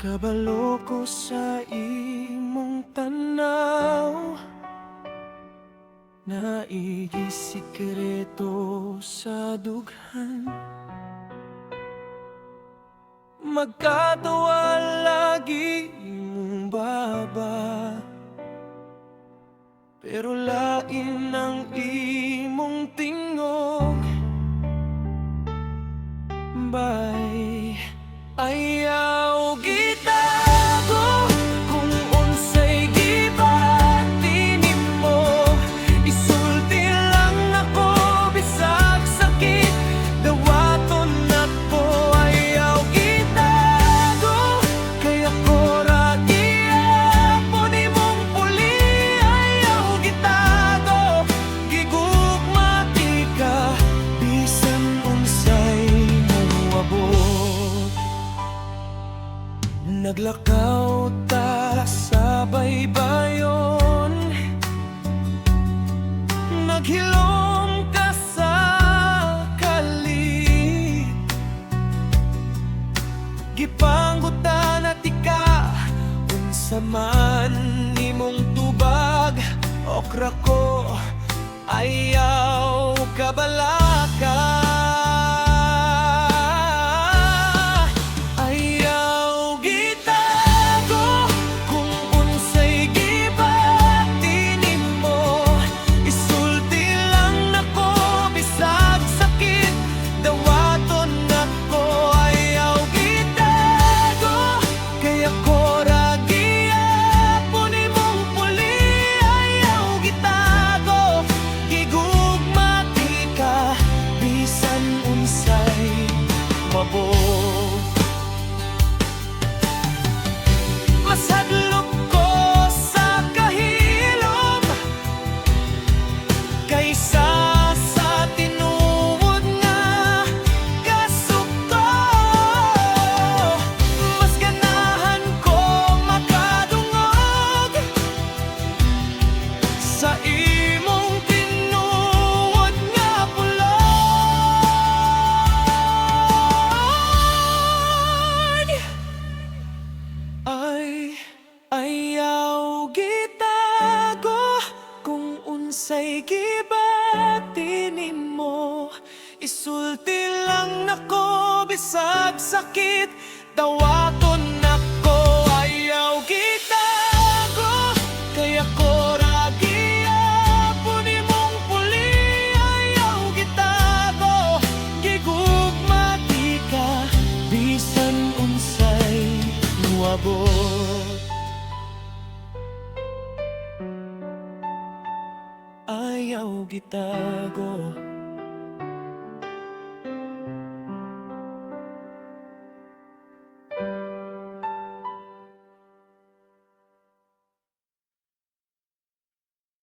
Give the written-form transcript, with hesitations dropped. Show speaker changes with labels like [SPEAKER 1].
[SPEAKER 1] Kabalo ko sa imong tanaw, naigisikreto sa dughan. Magkatawa lagi imong baba, pero lain ang imong tingog. Bay, ayaw gitago kung unsay gibati nimo. Isulti lang ako bisag sakit, dawaton nako. Ayaw gitago kay ako ra gihapon imong puli. Ayaw gitago, gigugmati ka bisan unsay moabot. Naglakaw ta sa baybayon, naghilom ka sa kalit. Gipanggutan at ika, unsa man imong tubag. Okra ko, ayaw kabalaka. Masadlok ko sa kahilom kaysa sa tinuod nga kasukto. Mas ganahan ko makadungog sa imong tinuod nga pulod. Ayaw gitago kung unsay gibati nimo. Isulti lang nako bisag sakit, dawaton nako. Ayaw gitago kay ako ra gihapon imong puli. Ayaw gitago, gigugmati ka bisan unsay moabot. Ayaw gitago.